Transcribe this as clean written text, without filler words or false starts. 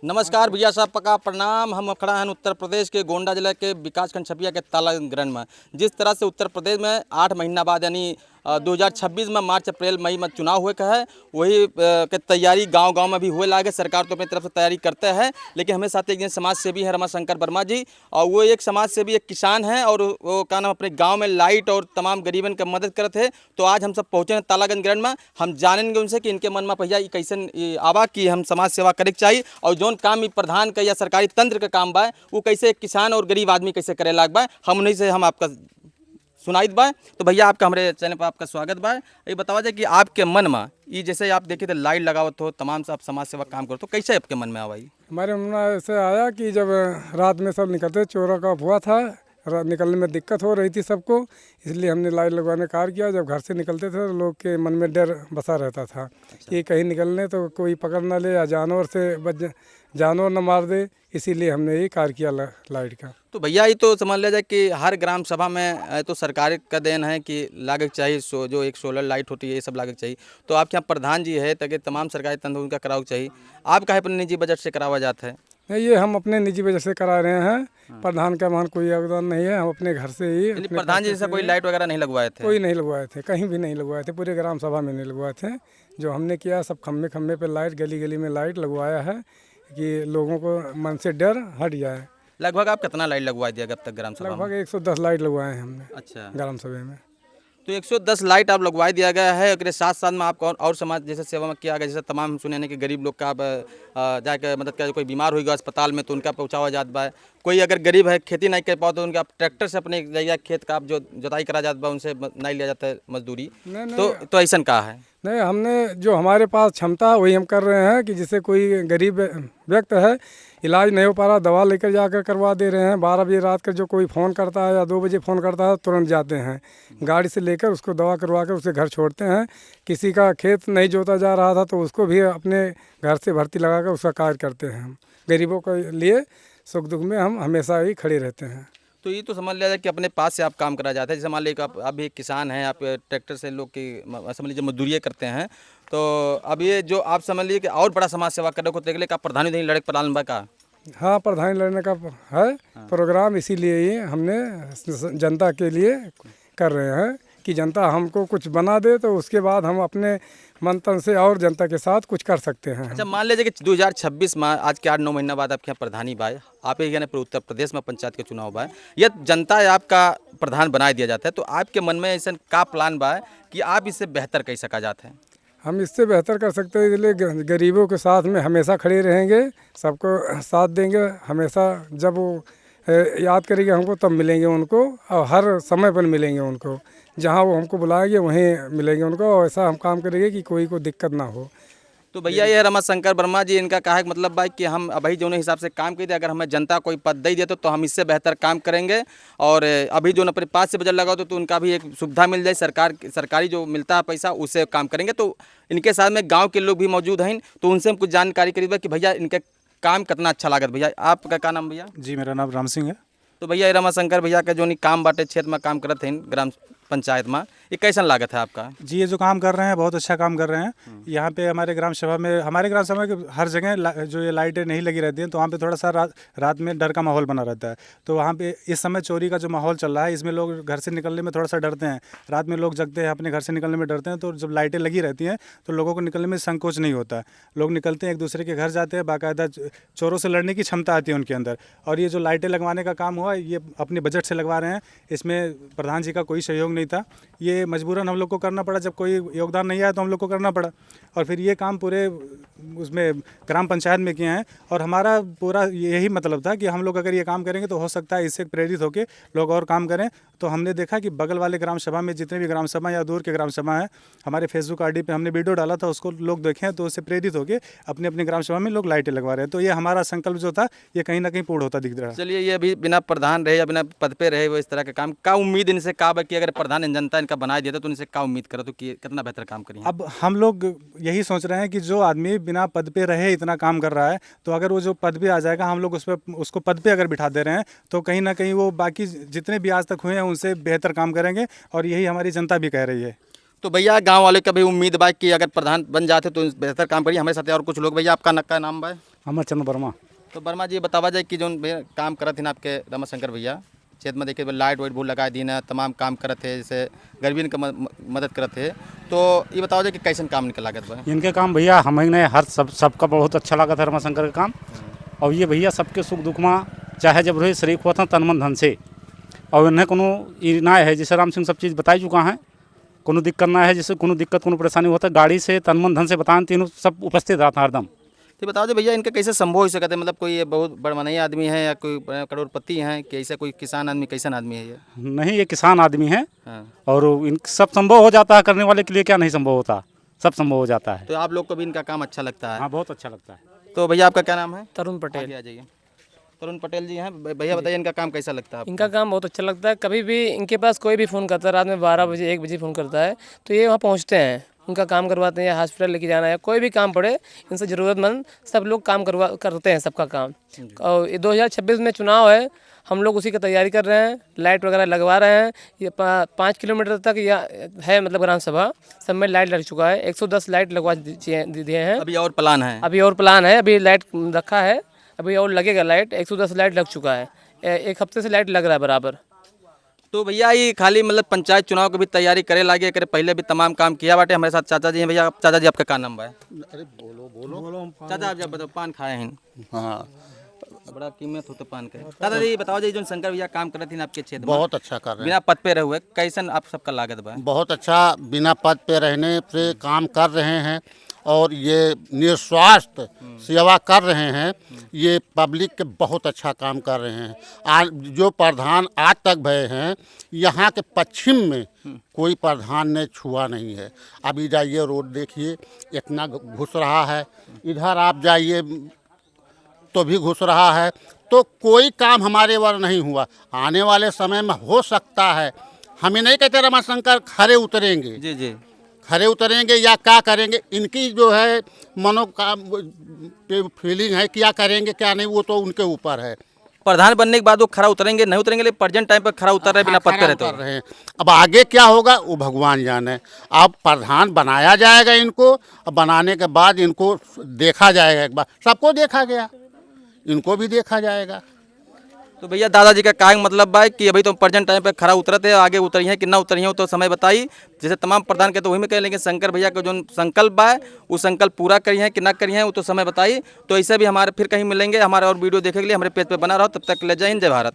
नमस्कार भैया साहब पका प्रणाम। हम खड़ा हैं उत्तर प्रदेश के गोंडा जिले के विकासखंड छपिया के तालागंज में। जिस तरह से उत्तर प्रदेश में 8 महीना बाद यानी 2026 में मार्च अप्रैल मई में चुनाव हुए का है, वही के तैयारी गांव-गांव में भी हुए लागे। सरकार तो अपनी तरफ से तैयारी करते हैं, लेकिन हमें साथ एक जन समाज सेवी है रमाशंकर वर्मा जी, और वो एक समाज सेवी एक किसान हैं और वो का नाम अपने गाँव में लाइट और तमाम गरीबन की मदद करते हैं। तो आज हम सब पहुँचे हैं तालागंज ग्राउंड में। हम जानेंगे उनसे कि इनके मन में भैया ये कैसन आवा कि हम समाज सेवा करे के चाहिए और जौन काम ई प्रधान का या सरकारी तंत्र का काम बा वो कैसे एक किसान और गरीब आदमी कैसे करे लाग बा, हम उन्हीं से हम आपका सुनाइत बा। तो भैया आपका हमारे चैनल पर आपका स्वागत बा। ये बतावा जाए कि आपके मन में ये जैसे आप देखे तो लाइट लगावत हो, तमाम से आप समाज सेवा काम करो, तो कैसे आपके मन में आवाई? हमारे मन में ऐसे आया कि जब रात में सब निकलते चोरों का हुआ था, निकलने में दिक्कत हो रही थी सबको, इसलिए हमने लाइट लगवाने का कार्य किया। जब घर से निकलते थे तो लोग के मन में डर बसा रहता था कि कहीं निकलने तो कोई पकड़ ना ले या जानवर से जानवर न मार दे, इसीलिए हमने ये कार्य किया लाइट का। तो भैया ये तो समझ लिया जाए कि हर ग्राम सभा में तो सरकार का देन है कि लागत चाहिए, जो एक सोलर लाइट होती है ये सब लागत चाहिए। तो आपके यहाँ प्रधान जी है ताकि तमाम सरकारी तंत्र उनका कराव चाहिए, आप काहे अपने निजी बजट से करावा जाता है? नहीं, ये हम अपने निजी वजह से करा रहे हैं। प्रधान का मान कोई योगदान नहीं है, हम अपने घर से ही प्रधान जी जैसा कोई लाइट वगैरह नहीं लगवाए थे? कोई नहीं लगवाए थे, कहीं भी नहीं लगवाए थे, पूरे ग्राम सभा में नहीं लगवाए थे। जो हमने किया सब खम्भे खम्भे पे लाइट, गली गली में लाइट लगवाया है कि लोगों को मन से डर हट जाए। लगभग आप कितना लाइट लगवा दिया अब तक ग्राम सभा में? लगभग 110 लाइट लगवाए हैं हमने अच्छा, ग्राम सभा में। तो 110 लाइट आप लगवा दिया गया है। और साथ साथ में आपको और समाज जैसे सेवा में किया गया, जैसे तमाम सुने कि गरीब लोग का आप जाकर मदद कर, कोई बीमार हो गया अस्पताल में तो उनका पहुँचावा जाता है। कोई अगर गरीब है खेती नहीं कर पाओ तो उनका ट्रैक्टर से अपने जाइए खेत का आप जो जुताई करा जाता है उनसे नहीं लिया जाता है मजदूरी। तो ऐसा कहा है नहीं, हमने जो हमारे पास क्षमता है वही हम कर रहे हैं कि जिसे कोई गरीब व्यक्ति है इलाज नहीं हो पा रहा, दवा लेकर जाकर करवा दे रहे हैं। 12 बजे रात का जो कोई फ़ोन करता है या 2 बजे फ़ोन करता है तुरंत जाते हैं गाड़ी से लेकर, उसको दवा करवा कर उसे घर छोड़ते हैं। किसी का खेत नहीं जोता जा रहा था तो उसको भी अपने घर से भर्ती लगाकर उसका कार्य करते हैं। हम गरीबों के लिए सुख दुख में हम हमेशा ही खड़े रहते हैं। तो ये तो समझ लिया जाए कि अपने पास से आप काम करा जाते हैं। जैसे मान लीजिए आप भी एक किसान हैं, आप ट्रैक्टर से लोग की समझ लीजिए मजदूरी करते हैं, तो अब ये जो आप समझ लीजिए कि और बड़ा समाज सेवा करने को देख ले का प्रधानी नहीं लड़क प्रधान बा का? हाँ, प्रधानी लड़ने का है प्रोग्राम, इसीलिए ही हमने जनता के लिए कर रहे हैं कि जनता हमको कुछ बना दे तो उसके बाद हम अपने मन तन से और जनता के साथ कुछ कर सकते हैं। अच्छा, मान लीजिए कि 2026 में आज के 8-9 महीना बाद आपके यहाँ प्रधानी बा, आप यानी उत्तर प्रदेश में पंचायत के चुनाव बा, यह जनता आपका प्रधान बना दिया जाता है, तो आपके मन में ऐसा का प्लान बा कि आप इससे बेहतर कर सका जाता है? हम इससे बेहतर कर सकते हैं, इसलिए गरीबों के साथ में हमेशा खड़े रहेंगे, सबको साथ देंगे हमेशा। जब वो याद करेंगे हमको तब मिलेंगे उनको, और हर समय पर मिलेंगे उनको, जहाँ वो हमको बुलाएंगे वहीं मिलेंगे उनको, और ऐसा हम काम करेंगे कि कोई को दिक्कत ना हो। तो भैया ये रमाशंकर वर्मा जी, इनका कहा है मतलब भाई कि हम अभी जो हिसाब से काम करते, अगर हमें जनता कोई पद दे दे तो हम इससे बेहतर काम करेंगे। और अभी जो अपने पास से बजट लगाओ तो उनका भी एक सुविधा मिल जाए, सरकारी जो मिलता है पैसा उससे काम करेंगे। तो इनके साथ में गाँव के लोग भी मौजूद हैं, तो उनसे हम कुछ जानकारी करेंगे कि भैया इनके काम कितना अच्छा लागत। भैया आपका क्या नाम भैया? जी, मेरा नाम राम सिंह है। तो भैया रमाशंकर भैया का जो नहीं काम बाटे क्षेत्र में काम करते हैं ग्राम पंचायत में, ये कैसा लागत है आपका? जी, ये जो काम कर रहे हैं बहुत अच्छा काम कर रहे हैं। यहाँ पे हमारे ग्राम सभा के हर जगह जो ये लाइटें नहीं लगी रहती हैं तो वहाँ पे थोड़ा सा रात में डर का माहौल बना रहता है। तो वहाँ पे इस समय चोरी का जो माहौल चल रहा है इसमें लोग घर से निकलने में थोड़ा सा डरते हैं। रात में लोग जगते हैं, अपने घर से निकलने में डरते हैं, तो जब लाइटें लगी रहती हैं तो लोगों को निकलने में संकोच नहीं होता। लोग निकलते हैं, एक दूसरे के घर जाते हैं, बाकायदा चोरों से लड़ने की क्षमता आती है उनके अंदर। और ये जो लाइटें लगवाने का काम हुआ ये अपने बजट से लगवा रहे हैं, इसमें प्रधान जी का कोई सहयोग नहीं था। ये मजबूरन हम लोग को करना पड़ा, जब कोई योगदान नहीं आया तो हम लोग को करना पड़ा। और फिर ये काम पूरे उसमें ग्राम पंचायत में किए हैं। और हमारा पूरा यही मतलब था कि हम लोग अगर ये काम करेंगे तो हो सकता है इससे प्रेरित होकर लोग और काम करें। तो हमने देखा कि बगल वाले ग्राम सभा में जितने भी ग्राम सभा या दूर के ग्राम सभा हैं, हमारे फेसबुक आईडी पे हमने वीडियो डाला था, उसको लोग देखें तो उससे प्रेरित होकर अपने अपने ग्राम सभा में लोग लाइटें लगवा रहे हैं। तो ये हमारा संकल्प जो था ये कहीं ना कहीं पूर्ण होता दिख रहा है। चलिए, ये अभी बिना प्रधान रहे या बिना पद पे रहे वो इस तरह के काम का उम्मीद इनसे का कि अगर प्रधान जनता इनका बना दिया तो इनसे क्या उम्मीद करो तो कि कितना बेहतर काम करेंगे? अब हम लोग यही सोच रहे हैं कि जो आदमी बिना पद पे रहे इतना काम कर रहा है, तो अगर वो जो पद पे आ जाएगा, हम लोग उसको पद पे अगर बिठा दे रहे हैं तो कहीं ना कहीं वो बाकी जितने भी आज तक हुए हैं उनसे बेहतर काम करेंगे। और यही हमारी जनता भी कह रही है। तो भैया गांव वाले का भी उम्मीद बा कि अगर प्रधान बन जाते तो बेहतर काम करिए। हमारे साथ और कुछ लोग, भैया आपका नक्का नाम बा? अमरचंद वर्मा। तो वर्मा जी बतावा जाए कि जो काम करत हैं आपके रमाशंकर भैया क्षेत्र में देखिए लाइट वाइट बहुत लगा दी ना तमाम काम करत है जैसे गरीबी का मदद करत है तो ये बताओ जाए कि कैसन काम निकल लागत बा। इनके काम भैया हमें हर सबका बहुत अच्छा लगा था रमाशंकर का काम। और ये भैया सबके सुख दुख में चाहे जब रहे शरीक हुआ था तन मन धन से। और इन्हें कोनो ना है जैसे राम सिंह सब चीज़ बताई चुका है। कोनो दिक्कत ना है जैसे कोनो दिक्कत कोनो परेशानी होता गाड़ी से तन मन धन से बताएं तीनों सब उपस्थित रहता हरदम। तो बताओ जो भैया इनका कैसे संभव हो सकता है मतलब कोई ये बहुत बड़मनई आदमी है या कोई करोड़पति हैं कि ऐसा कोई किसान आदमी कैसन आदमी है ये। नहीं ये किसान आदमी है। हाँ। और इन सब संभव हो जाता है करने वाले के लिए क्या नहीं संभव होता सब संभव हो जाता है। तो आप लोग को भी इनका काम अच्छा लगता है। हाँ बहुत अच्छा लगता है। तो भैया आपका क्या नाम है। तरुण पटेल। आगे आ जाइए। तरुण पटेल जी हैं भैया बताइए इनका काम कैसा लगता है आपको? इनका काम बहुत अच्छा लगता है। कभी भी इनके पास कोई भी फ़ोन करता है रात में 12 बजे 1 बजे फ़ोन करता है तो ये वहाँ पहुँचते हैं उनका काम करवाते हैं। हॉस्पिटल लेके जाना है कोई भी काम पड़े इनसे ज़रूरतमंद सब लोग काम करते हैं सबका काम। और ये 2026 में चुनाव है हम लोग उसी की तैयारी कर रहे हैं लाइट वगैरह लगवा रहे हैं। ये 5 किलोमीटर तक या है मतलब ग्राम सभा सब में लाइट लग चुका है। 110 लाइट लगवा दिए हैं। अभी और प्लान है। अभी और प्लान है अभी लाइट रखा है अभी और लगेगा लाइट। 110 लाइट लग चुका है। एक हफ्ते से लाइट लग रहा है बराबर। तो भैया ये खाली मतलब पंचायत चुनाव की भी तैयारी करे लागे करे पहले भी तमाम काम किया बाटे। हमारे साथ चाचा जी हैं। भैया चाचा जी आपका क्या नाम है? अरे बोलो चाचा आप जब बताओ पान खाए हैं हाँ बड़ा कीमत होता पान का। दादा जी बताओ जी जो शंकर भैया काम करते हैं आपके क्षेत्र में बहुत अच्छा कर रहे हैं। बिना पद पे रहे हुए कैसन आप सबका लागत बा? बहुत अच्छा बिना पद पे रहने से काम कर रहे हैं और ये निस्वार्थ सेवा कर रहे हैं। ये पब्लिक के बहुत अच्छा काम कर रहे हैं। आज जो प्रधान आज तक भये हैं यहाँ के पश्चिम में कोई प्रधान ने छुआ नहीं है। अभी जाइए रोड देखिए इतना घुस रहा है। इधर आप जाइए तो भी घुस रहा है। तो कोई काम हमारे वर नहीं हुआ। आने वाले समय में हो सकता है हमें नहीं कहते रमाशंकर खरे उतरेंगे जी जी खरे उतरेंगे या क्या करेंगे इनकी जो है फीलिंग है क्या करेंगे क्या नहीं वो तो उनके ऊपर है। प्रधान बनने के बाद वो खरा उतरेंगे नहीं उतरेंगे लेकिन प्रेजेंट टाइम पर खरा उतर रहे बिना पद पे खरा रहते उतर हुए। रहे हैं। अब आगे क्या होगा वो भगवान जाने। अब प्रधान बनाया जाएगा इनको। अब बनाने के बाद इनको देखा जाएगा। एक बार सबको देखा गया इनको भी देखा जाएगा। तो भैया दादाजी का क्या मतलब है कि अभी तो प्रेजेंट टाइम पे खरा उतरते हैं आगे उतरी हैं कि ना उतरी हैं तो समय बताई जैसे तमाम प्रधान के तो वही में कहें लेकिन शंकर भैया का जो संकल्प है वो संकल्प पूरा करी है कि ना करी है वो तो समय बताई। तो ऐसे भी हमारे फिर कहीं मिलेंगे। हमारे और वीडियो देखने के लिए हमारे पेज पे बना रहो। तब तक ले जय हिंद जय भारत।